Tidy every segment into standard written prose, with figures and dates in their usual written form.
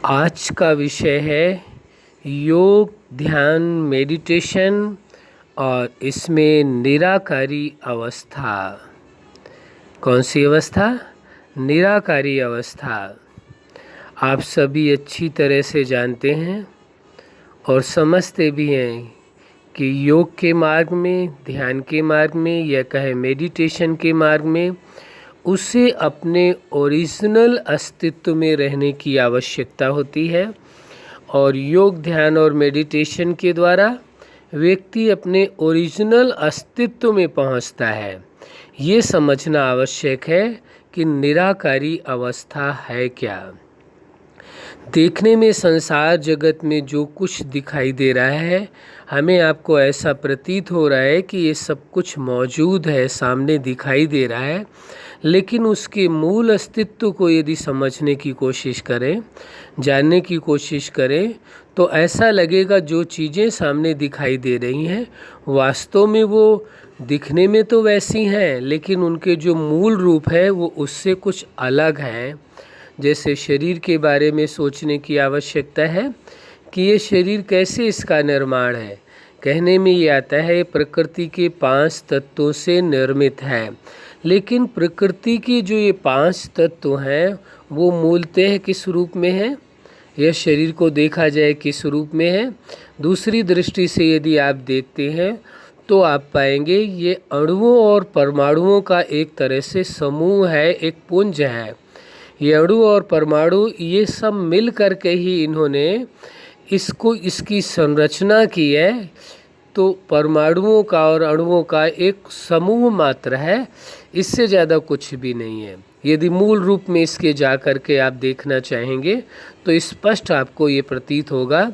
आज का विषय है योग, ध्यान, मेडिटेशन और इसमें निराकारी अवस्था। कौन सी अवस्था? निराकारी अवस्था। आप सभी अच्छी तरह से जानते हैं और समझते भी हैं कि योग के मार्ग में, ध्यान के मार्ग में या कहे मेडिटेशन के मार्ग में उसे अपने ओरिजिनल अस्तित्व में रहने की आवश्यकता होती है और योग, ध्यान और मेडिटेशन के द्वारा व्यक्ति अपने ओरिजिनल अस्तित्व में पहुंचता है। ये समझना आवश्यक है कि निराकारी अवस्था है क्या। देखने में संसार जगत में जो कुछ दिखाई दे रहा है, हमें आपको ऐसा प्रतीत हो रहा है कि ये सब कुछ मौजूद है, सामने दिखाई दे रहा है, लेकिन उसके मूल अस्तित्व को यदि समझने की कोशिश करें, जानने की कोशिश करें, तो ऐसा लगेगा जो चीज़ें सामने दिखाई दे रही हैं वास्तव में वो दिखने में तो वैसी हैं, लेकिन उनके जो मूल रूप है वो उससे कुछ अलग हैं। जैसे शरीर के बारे में सोचने की आवश्यकता है कि ये शरीर कैसे इसका निर्माण है। कहने में ये आता है प्रकृति के 5 तत्वों से निर्मित है, लेकिन प्रकृति के जो ये 5 तत्व हैं वो मूलतः किस रूप में है? यह शरीर को देखा जाए किस रूप में है? दूसरी दृष्टि से यदि आप देखते हैं तो आप पाएंगे ये अणुओं और परमाणुओं का एक तरह से समूह है, एक पुंज है। ये अणु और परमाणु ये सब मिल कर के ही इन्होंने इसकी संरचना की है। तो परमाणुओं का और अणुओं का एक समूह मात्र है, इससे ज़्यादा कुछ भी नहीं है। यदि मूल रूप में इसके जा कर के आप देखना चाहेंगे तो स्पष्ट आपको ये प्रतीत होगा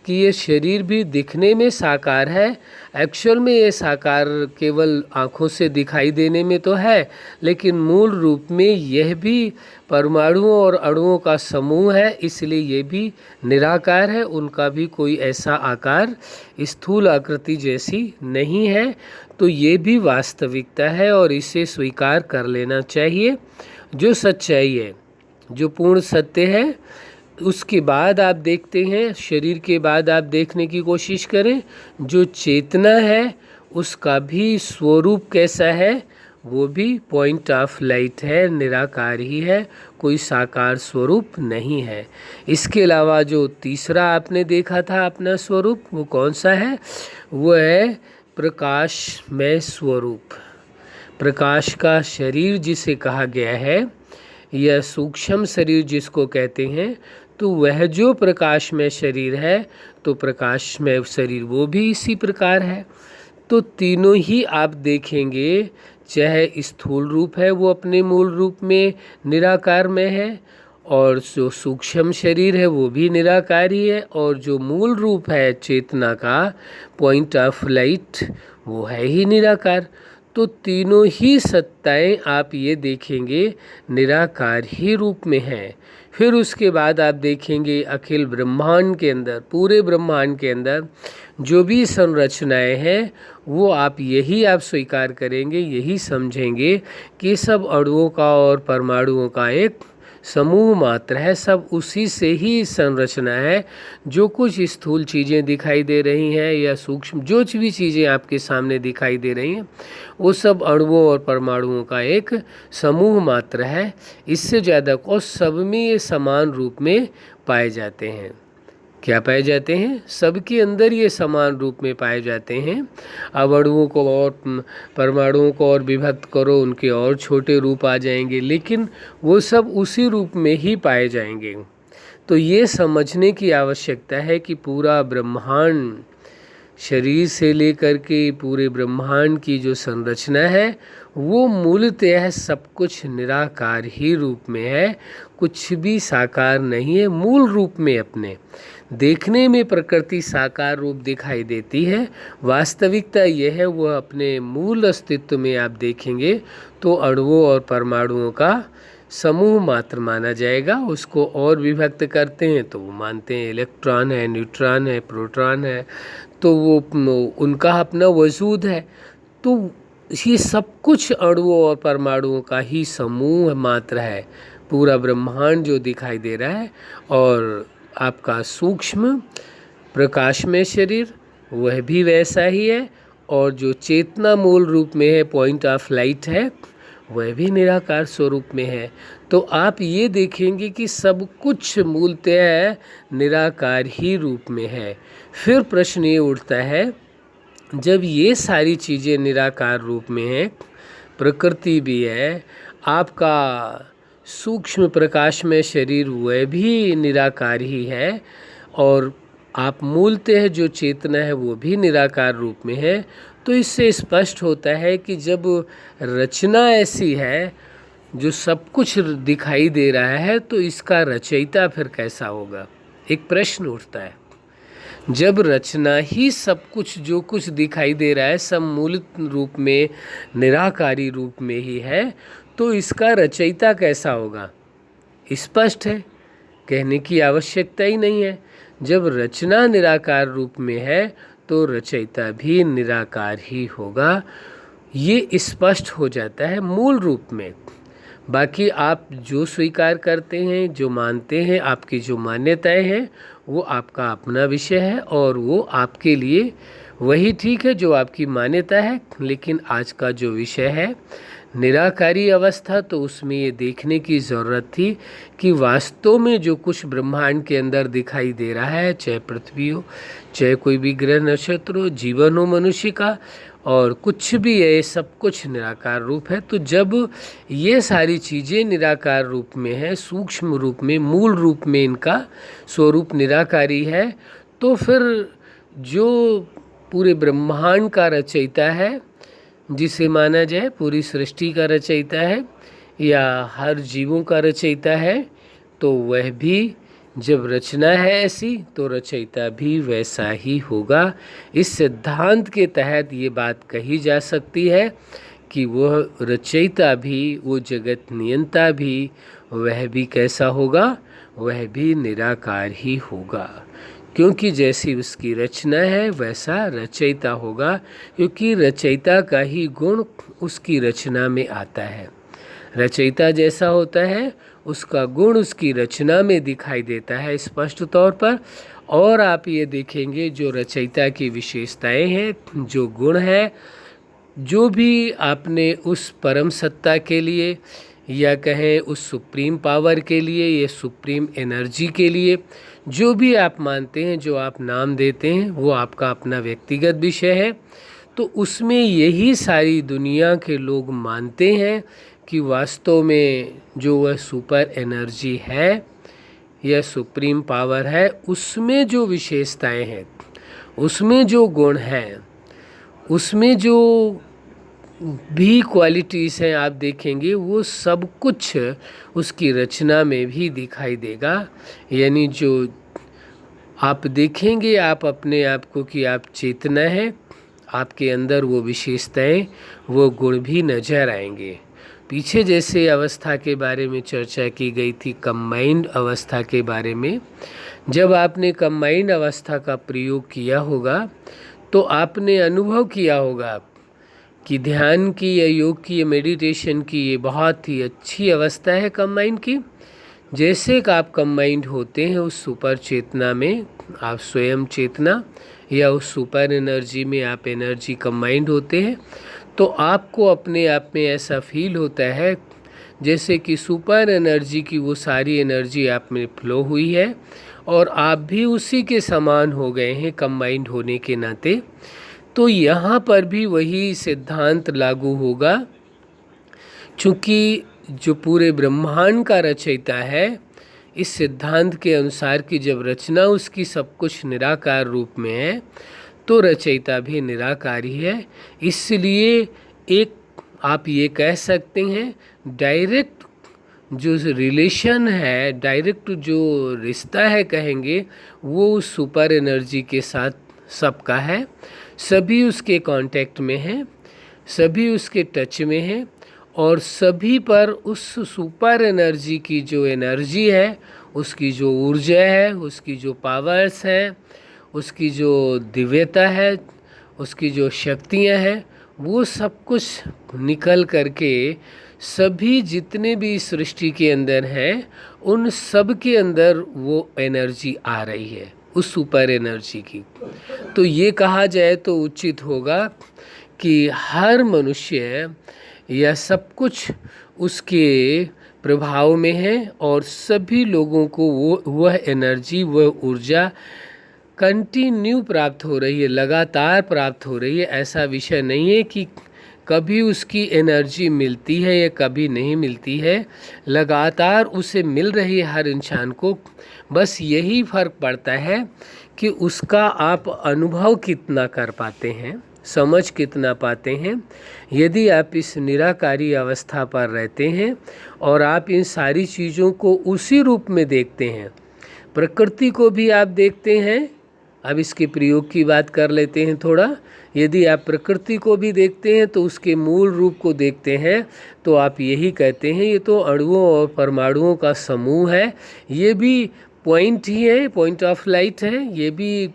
कि ये शरीर भी दिखने में साकार है। एक्चुअल में ये साकार केवल आँखों से दिखाई देने में तो है, लेकिन मूल रूप में यह भी परमाणुओं और अणुओं का समूह है, इसलिए ये भी निराकार है। उनका भी कोई ऐसा आकार स्थूल आकृति जैसी नहीं है। तो ये भी वास्तविकता है और इसे स्वीकार कर लेना चाहिए। जो सच्चाई है, जो पूर्ण सत्य है, उसके बाद आप देखते हैं, शरीर के बाद आप देखने की कोशिश करें जो चेतना है उसका भी स्वरूप कैसा है। वो भी पॉइंट ऑफ लाइट है, निराकार ही है, कोई साकार स्वरूप नहीं है। इसके अलावा जो तीसरा आपने देखा था अपना स्वरूप, वो कौन सा है? वो है प्रकाशमय स्वरूप। प्रकाश का शरीर जिसे कहा गया है या सूक्ष्म शरीर जिसको कहते हैं, तो वह जो प्रकाशमय शरीर है, तो प्रकाशमय शरीर वो भी इसी प्रकार है। तो तीनों ही आप देखेंगे, चाहे स्थूल रूप है वो अपने मूल रूप में निराकार में है, और जो सूक्ष्म शरीर है वो भी निराकारी है, और जो मूल रूप है चेतना का पॉइंट ऑफ लाइट वो है ही निराकार। तो तीनों ही सत्ताएं आप ये देखेंगे निराकार ही रूप में हैं। फिर उसके बाद आप देखेंगे अखिल ब्रह्मांड के अंदर, पूरे ब्रह्मांड के अंदर जो भी संरचनाएं हैं वो आप स्वीकार करेंगे, यही समझेंगे कि सब अणुओं का और परमाणुओं का एक समूह मात्र है। सब उसी से ही संरचना है। जो कुछ स्थूल चीज़ें दिखाई दे रही हैं या सूक्ष्म जो भी चीज़ें आपके सामने दिखाई दे रही हैं, वो सब अणुओं और परमाणुओं का एक समूह मात्र है। इससे ज़्यादा और सब में ये समान रूप में पाए जाते हैं। क्या पाए जाते हैं? सबके अंदर ये समान रूप में पाए जाते हैं। अब अणुओं को और परमाणुओं को और विभक्त करो, उनके और छोटे रूप आ जाएंगे, लेकिन वो सब उसी रूप में ही पाए जाएंगे। तो ये समझने की आवश्यकता है कि पूरा ब्रह्मांड, शरीर से लेकर के पूरे ब्रह्मांड की जो संरचना है वो मूलतः सब कुछ निराकार ही रूप में है, कुछ भी साकार नहीं है। मूल रूप में अपने देखने में प्रकृति साकार रूप दिखाई देती है, वास्तविकता यह है वो अपने मूल अस्तित्व में आप देखेंगे तो अणुओं और परमाणुओं का समूह मात्र माना जाएगा। उसको और विभक्त करते हैं तो वो मानते हैं इलेक्ट्रॉन है, न्यूट्रॉन है, प्रोटॉन है, तो वो उनका अपना वजूद है। तो ये सब कुछ अणुओं और परमाणुओं का ही समूह मात्र है, पूरा ब्रह्मांड जो दिखाई दे रहा है। और आपका सूक्ष्म प्रकाशमय शरीर वह भी वैसा ही है, और जो चेतना मूल रूप में है, पॉइंट ऑफ लाइट है, वह भी निराकार स्वरूप में है। तो आप ये देखेंगे कि सब कुछ मूलतः निराकार ही रूप में है। फिर प्रश्न ये उठता है, जब ये सारी चीज़ें निराकार रूप में हैं, प्रकृति भी है, आपका सूक्ष्म प्रकाशमय शरीर वह भी निराकार ही है, और आप मूलतः जो चेतना है वो भी निराकार रूप में है, तो इससे स्पष्ट होता है कि जब रचना ऐसी है जो सब कुछ दिखाई दे रहा है, तो इसका रचयिता फिर कैसा होगा? एक प्रश्न उठता है। जब रचना ही सब कुछ जो कुछ दिखाई दे रहा है सब मूल रूप में निराकारी रूप में ही है, तो इसका रचयिता कैसा होगा? स्पष्ट है, कहने की आवश्यकता ही नहीं है। जब रचना निराकार रूप में है तो रचयिता भी निराकार ही होगा, ये स्पष्ट हो जाता है मूल रूप में। बाकी आप जो स्वीकार करते हैं, जो मानते हैं, आपकी जो मान्यताएं हैं, वो आपका अपना विषय है और वो आपके लिए वही ठीक है जो आपकी मान्यता है। लेकिन आज का जो विषय है निराकारी अवस्था, तो उसमें ये देखने की ज़रूरत थी कि वास्तव में जो कुछ ब्रह्मांड के अंदर दिखाई दे रहा है, चाहे पृथ्वी हो, चाहे कोई भी ग्रह नक्षत्र हो, जीवन हो मनुष्य का, और कुछ भी है, सब कुछ निराकार रूप है। तो जब ये सारी चीज़ें निराकार रूप में है, सूक्ष्म रूप में, मूल रूप में इनका स्वरूप निराकारी है, तो फिर जो पूरे ब्रह्मांड का रचयिता है, जिसे माना जाए पूरी सृष्टि का रचयिता है या हर जीवों का रचयिता है, तो वह भी जब रचना है ऐसी, तो रचयिता भी वैसा ही होगा। इस सिद्धांत के तहत ये बात कही जा सकती है कि वह रचयिता भी, वो जगत नियंता भी, वह भी कैसा होगा? वह भी निराकार ही होगा, क्योंकि जैसी उसकी रचना है वैसा रचयिता होगा, क्योंकि रचयिता का ही गुण उसकी रचना में आता है। रचयिता जैसा होता है उसका गुण उसकी रचना में दिखाई देता है स्पष्ट तौर पर। और आप ये देखेंगे जो रचयिता की विशेषताएं हैं, जो गुण है, जो भी आपने उस परम सत्ता के लिए या कहें उस सुप्रीम पावर के लिए या सुप्रीम एनर्जी के लिए जो भी आप मानते हैं, जो आप नाम देते हैं, वो आपका अपना व्यक्तिगत विषय है। तो उसमें यही सारी दुनिया के लोग मानते हैं कि वास्तव में जो वह सुपर एनर्जी है या सुप्रीम पावर है, उसमें जो विशेषताएं हैं, उसमें जो गुण हैं, उसमें जो भी क्वालिटीज़ हैं, आप देखेंगे वो सब कुछ उसकी रचना में भी दिखाई देगा। यानी जो आप देखेंगे आप अपने आप को कि आप चेतना है, आपके अंदर वो विशेषताएं, वो गुण भी नजर आएंगे। पीछे जैसे अवस्था के बारे में चर्चा की गई थी, कंबाइंड अवस्था के बारे में, जब आपने कंबाइंड अवस्था का प्रयोग किया होगा तो आपने अनुभव किया होगा कि ध्यान की या योग की या मेडिटेशन की ये बहुत ही अच्छी अवस्था है कंबाइंड की। जैसे कि आप कंबाइंड होते हैं उस सुपर चेतना में, आप स्वयं चेतना या उस सुपर एनर्जी में आप एनर्जी कंबाइंड होते हैं, तो आपको अपने आप में ऐसा फील होता है जैसे कि सुपर एनर्जी की वो सारी एनर्जी आप में फ्लो हुई है और आप भी उसी के समान हो गए हैं कंबाइंड होने के नाते। तो यहाँ पर भी वही सिद्धांत लागू होगा, चूँकि जो पूरे ब्रह्मांड का रचयिता है, इस सिद्धांत के अनुसार कि जब रचना उसकी सब कुछ निराकार रूप में है, तो रचयिता भी निराकारी है। इसलिए एक आप ये कह सकते हैं डायरेक्ट जो रिलेशन है, डायरेक्ट जो रिश्ता है कहेंगे, वो उस सुपर एनर्जी के साथ सबका है। सभी उसके कांटेक्ट में हैं, सभी उसके टच में हैं और सभी पर उस सुपर एनर्जी की जो एनर्जी है, उसकी जो ऊर्जा है, उसकी जो पावर्स हैं, उसकी जो दिव्यता है, उसकी जो शक्तियां हैं, वो सब कुछ निकल करके सभी जितने भी सृष्टि के अंदर हैं उन सब के अंदर वो एनर्जी आ रही है, उस सुपर एनर्जी की। तो ये कहा जाए तो उचित होगा कि हर मनुष्य या सब कुछ उसके प्रभाव में है और सभी लोगों को वह एनर्जी, वह ऊर्जा कंटिन्यू प्राप्त हो रही है, लगातार प्राप्त हो रही है। ऐसा विषय नहीं है कि कभी उसकी एनर्जी मिलती है या कभी नहीं मिलती है, लगातार उसे मिल रही है हर इंसान को। बस यही फ़र्क पड़ता है कि उसका आप अनुभव कितना कर पाते हैं, समझ कितना पाते हैं। यदि आप इस निराकारी अवस्था पर रहते हैं और आप इन सारी चीज़ों को उसी रूप में देखते हैं, प्रकृति को भी आप देखते हैं। अब इसके प्रयोग की बात कर लेते हैं थोड़ा। यदि आप प्रकृति को भी देखते हैं तो उसके मूल रूप को देखते हैं तो आप यही कहते हैं ये तो अणुओं और परमाणुओं का समूह है, ये भी पॉइंट ही है, पॉइंट ऑफ लाइट है, ये भी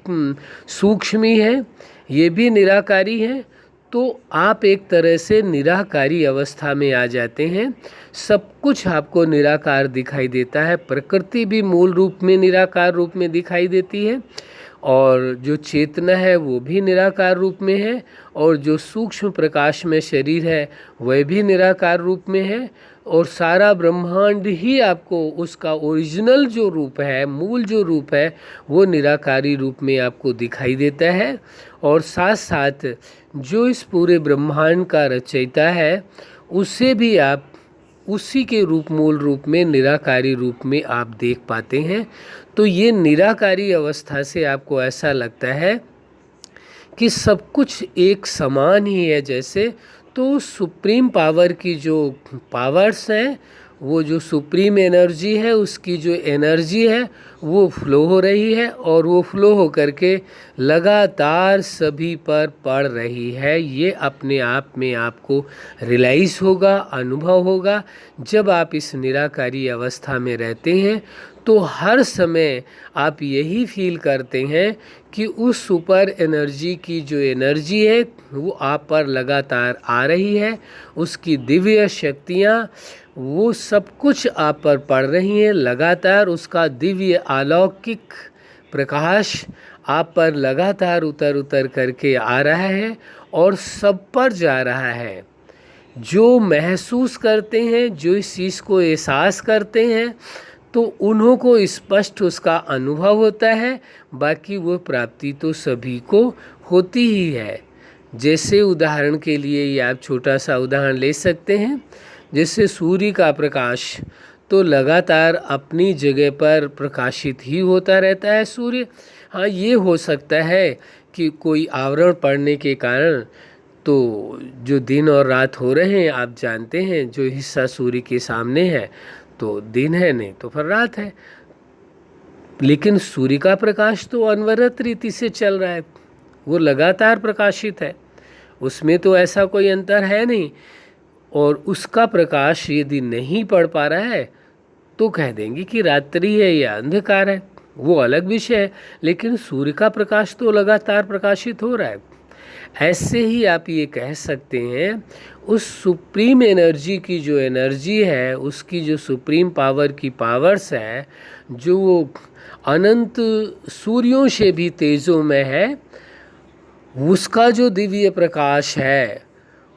सूक्ष्म ही है, ये भी निराकारी है। तो आप एक तरह से निराकारी अवस्था में आ जाते हैं। सब कुछ आपको निराकार दिखाई देता है। प्रकृति भी मूल रूप में निराकार रूप में दिखाई देती है और जो चेतना है वो भी निराकार रूप में है और जो सूक्ष्म प्रकाश में शरीर है वह भी निराकार रूप में है और सारा ब्रह्मांड ही आपको उसका ओरिजिनल जो रूप है, मूल जो रूप है, वो निराकारी रूप में आपको दिखाई देता है। और साथ साथ जो इस पूरे ब्रह्मांड का रचयिता है उसे भी आप उसी के रूप, मूल रूप में, निराकारी रूप में आप देख पाते हैं। तो ये निराकारी अवस्था से आपको ऐसा लगता है कि सब कुछ एक समान ही है जैसे। तो सुप्रीम पावर की जो पावर्स हैं, वो जो सुप्रीम एनर्जी है, उसकी जो एनर्जी है वो फ्लो हो रही है और वो फ्लो हो करके लगातार सभी पर पड़ रही है। ये अपने आप में आपको रियलाइज़ होगा, अनुभव होगा। जब आप इस निराकारी अवस्था में रहते हैं तो हर समय आप यही फील करते हैं कि उस सुपर एनर्जी की जो एनर्जी है वो आप पर लगातार आ रही है, उसकी दिव्य शक्तियाँ, वो सब कुछ आप पर पड़ रही हैं लगातार। उसका दिव्य अलौकिक प्रकाश आप पर लगातार उतर उतर करके आ रहा है और सब पर जा रहा है। जो महसूस करते हैं, जो इस चीज़ को एहसास करते हैं, तो उन्हों को स्पष्ट उसका अनुभव होता है। बाकी वो प्राप्ति तो सभी को होती ही है। जैसे उदाहरण के लिए ये आप छोटा सा उदाहरण ले सकते हैं, जैसे सूर्य का प्रकाश तो लगातार अपनी जगह पर प्रकाशित ही होता रहता है सूर्य। हाँ, ये हो सकता है कि कोई आवरण पड़ने के कारण तो जो दिन और रात हो रहे हैं, आप जानते हैं, जो हिस्सा सूर्य के सामने है तो दिन है, नहीं तो फिर रात है। लेकिन सूर्य का प्रकाश तो अनवरत रीति से चल रहा है, वो लगातार प्रकाशित है, उसमें तो ऐसा कोई अंतर है नहीं। और उसका प्रकाश यदि नहीं पड़ पा रहा है तो कह देंगे कि रात्रि है या अंधकार है, वो अलग विषय है। लेकिन सूर्य का प्रकाश तो लगातार प्रकाशित हो रहा है। ऐसे ही आप ये कह सकते हैं उस सुप्रीम एनर्जी की जो एनर्जी है, उसकी जो सुप्रीम पावर की पावर्स है, जो वो अनंत सूर्यों से भी तेजों में है, उसका जो दिव्य प्रकाश है,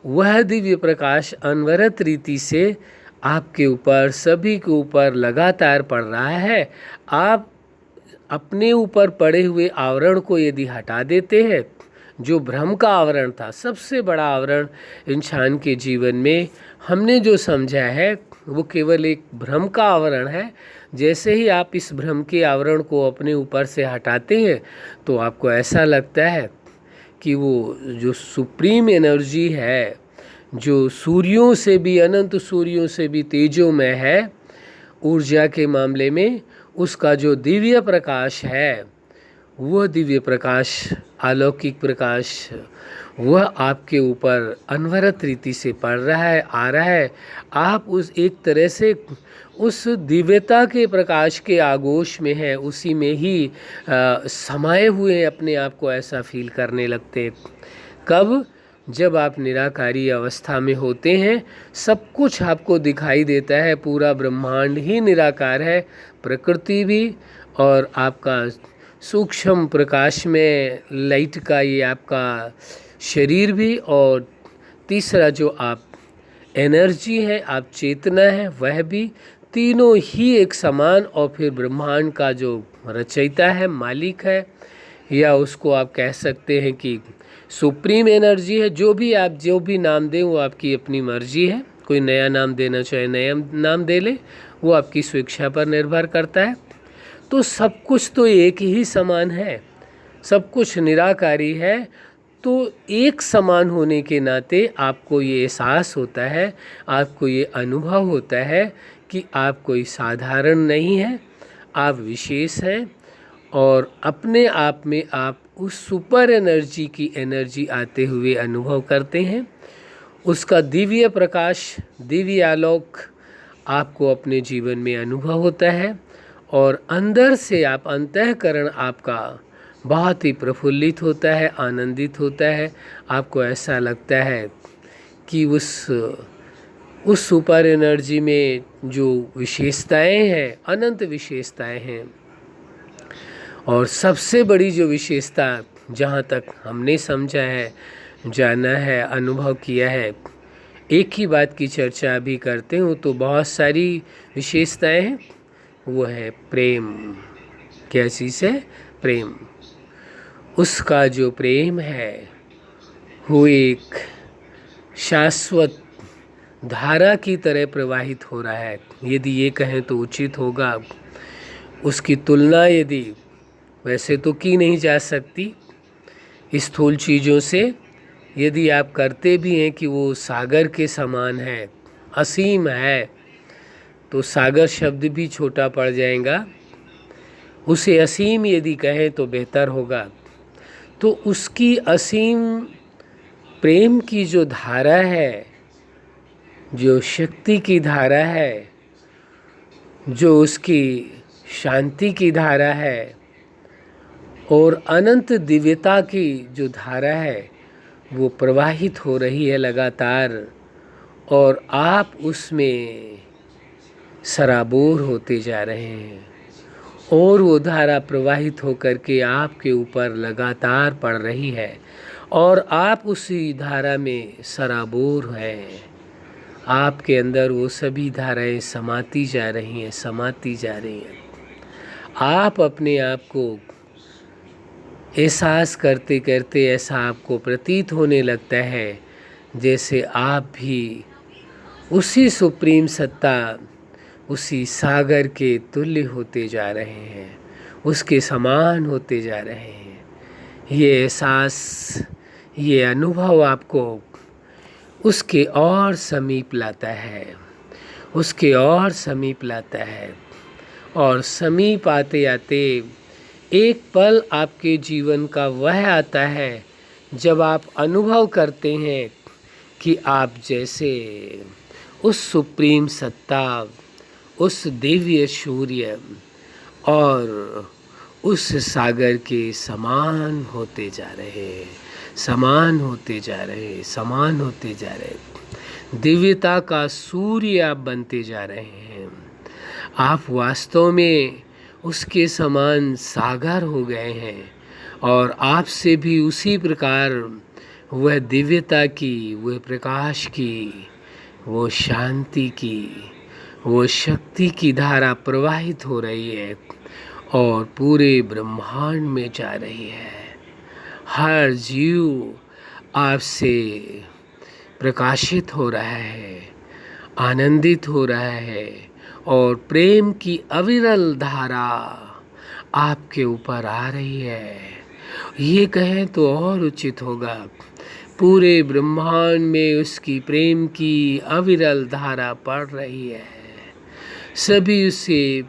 वह दिव्य प्रकाश अनवरत रीति से आपके ऊपर, सभी के ऊपर लगातार पड़ रहा है। आप अपने ऊपर पड़े हुए आवरण को यदि हटा देते हैं, जो भ्रम का आवरण था, सबसे बड़ा आवरण इंसान के जीवन में हमने जो समझा है वो केवल एक भ्रम का आवरण है। जैसे ही आप इस भ्रम के आवरण को अपने ऊपर से हटाते हैं तो आपको ऐसा लगता है कि वो जो सुप्रीम एनर्जी है, जो सूर्यों से भी, अनंत सूर्यों से भी तेजों में है ऊर्जा के मामले में, उसका जो दिव्य प्रकाश है, वह दिव्य प्रकाश, अलौकिक प्रकाश, वह आपके ऊपर अनवरत रीति से पड़ रहा है, आ रहा है। आप उस एक तरह से उस दिव्यता के प्रकाश के आगोश में हैं, उसी में ही समाये हुए अपने आप को ऐसा फील करने लगते। कब? जब आप निराकारी अवस्था में होते हैं, सब कुछ आपको दिखाई देता है, पूरा ब्रह्मांड ही निराकार है, प्रकृति भी और आपका सूक्ष्म प्रकाश में लाइट का ये आपका शरीर भी, और तीसरा जो आप एनर्जी है, आप चेतना है, वह भी, तीनों ही एक समान। और फिर ब्रह्मांड का जो रचयिता है, मालिक है, या उसको आप कह सकते हैं कि सुप्रीम एनर्जी है, जो भी नाम दें वो आपकी अपनी मर्जी है। कोई नया नाम देना चाहे नया नाम दे ले, वो आपकी स्वेच्छा पर निर्भर करता है। तो सब कुछ तो एक ही समान है, सब कुछ निराकारी है। तो एक समान होने के नाते आपको ये एहसास होता है, आपको ये अनुभव होता है कि आप कोई साधारण नहीं है, आप विशेष हैं। और अपने आप में आप उस सुपर एनर्जी की एनर्जी आते हुए अनुभव करते हैं। उसका दिव्य प्रकाश, दिव्य आलोक आपको अपने जीवन में अनुभव होता है, और अंदर से आप, अंतःकरण आपका बहुत ही प्रफुल्लित होता है, आनंदित होता है। आपको ऐसा लगता है कि उस सुपर एनर्जी में जो विशेषताएं हैं, अनंत विशेषताएं हैं। और सबसे बड़ी जो विशेषता, जहाँ तक हमने समझा है, जाना है, अनुभव किया है, एक ही बात की चर्चा अभी करते हूँ तो बहुत सारी विशेषताएं हैं, वो है प्रेम। क्या चीज़ है? प्रेम। उसका जो प्रेम है वो एक शाश्वत धारा की तरह प्रवाहित हो रहा है, यदि ये कहें तो उचित होगा। उसकी तुलना यदि वैसे तो की नहीं जा सकती स्थूल चीज़ों से, यदि आप करते भी हैं कि वो सागर के समान है, असीम है, तो सागर शब्द भी छोटा पड़ जाएगा, उसे असीम यदि कहें तो बेहतर होगा। तो उसकी असीम प्रेम की जो धारा है, जो शक्ति की धारा है, जो उसकी शांति की धारा है, और अनंत दिव्यता की जो धारा है, वो प्रवाहित हो रही है लगातार, और आप उसमें सराबोर होते जा रहे हैं, और वो धारा प्रवाहित होकर के आपके ऊपर लगातार पड़ रही है, और आप उसी धारा में सराबोर हैं। आपके अंदर वो सभी धाराएं समाती जा रही हैं, समाती जा रही हैं। आप अपने आप को एहसास करते करते ऐसा आपको प्रतीत होने लगता है जैसे आप भी उसी सुप्रीम सत्ता, उसी सागर के तुल्य होते जा रहे हैं, उसके समान होते जा रहे हैं। ये एहसास, ये अनुभव आपको उसके और समीप लाता है, उसके और समीप लाता है। और समीप आते आते एक पल आपके जीवन का वह आता है जब आप अनुभव करते हैं कि आप जैसे उस सुप्रीम सत्ता, उस दिव्य सूर्य और उस सागर के समान होते जा रहे हैं, समान होते जा रहे हैं, समान होते जा रहे हैं। दिव्यता का सूर्य आप बनते जा रहे हैं। आप वास्तव में उसके समान सागर हो गए हैं, और आपसे भी उसी प्रकार वह दिव्यता की, वह प्रकाश की, वो शांति की, वो शक्ति की धारा प्रवाहित हो रही है और पूरे ब्रह्मांड में जा रही है। हर जीव आपसे प्रकाशित हो रहा है, आनंदित हो रहा है, और प्रेम की अविरल धारा आपके ऊपर आ रही है। ये कहें तो और उचित होगा, पूरे ब्रह्मांड में उसकी प्रेम की अविरल धारा पड़ रही है। सभी उसे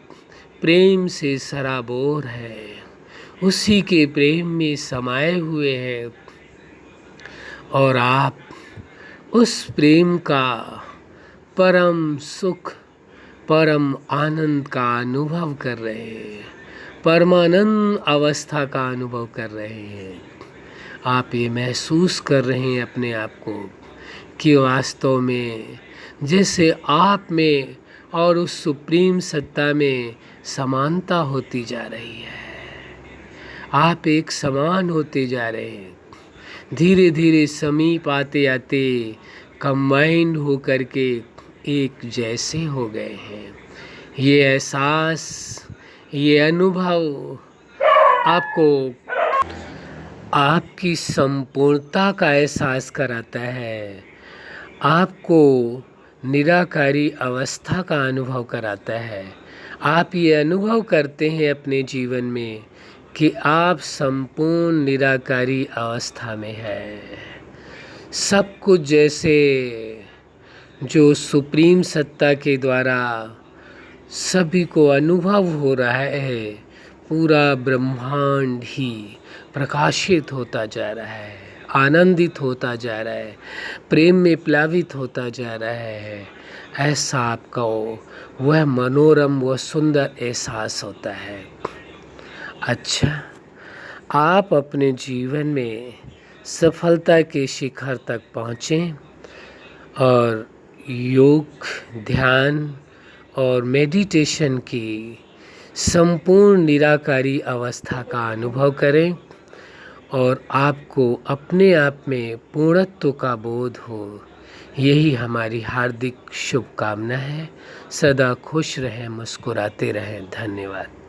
प्रेम से सराबोर है, उसी के प्रेम में समाये हुए हैं, और आप उस प्रेम का परम सुख, परम आनंद का अनुभव कर रहे हैं, परमानंद अवस्था का अनुभव कर रहे हैं। आप ये महसूस कर रहे हैं अपने आप को कि वास्तव में जैसे आप में और उस सुप्रीम सत्ता में समानता होती जा रही है। आप एक समान होते जा रहे हैं, धीरे धीरे समीप आते आते कंबाइंड हो कर के एक जैसे हो गए हैं। ये एहसास, ये अनुभव आपको आपकी संपूर्णता का एहसास कराता है, आपको निराकारी अवस्था का अनुभव कराता है। आप ये अनुभव करते हैं अपने जीवन में कि आप संपूर्ण निराकारी अवस्था में हैं। सब कुछ जैसे जो सुप्रीम सत्ता के द्वारा सभी को अनुभव हो रहा है, पूरा ब्रह्मांड ही प्रकाशित होता जा रहा है, आनंदित होता जा रहा है, प्रेम में प्लावित होता जा रहा है। ऐसा आपको वह मनोरम, वह सुंदर एहसास होता है। अच्छा, आप अपने जीवन में सफलता के शिखर तक पहुँचें और योग, ध्यान और मेडिटेशन की संपूर्ण निराकारी अवस्था का अनुभव करें और आपको अपने आप में पूर्णत्व का बोध हो। यही हमारी हार्दिक शुभकामना है। सदा खुश रहें, मुस्कुराते रहें। धन्यवाद।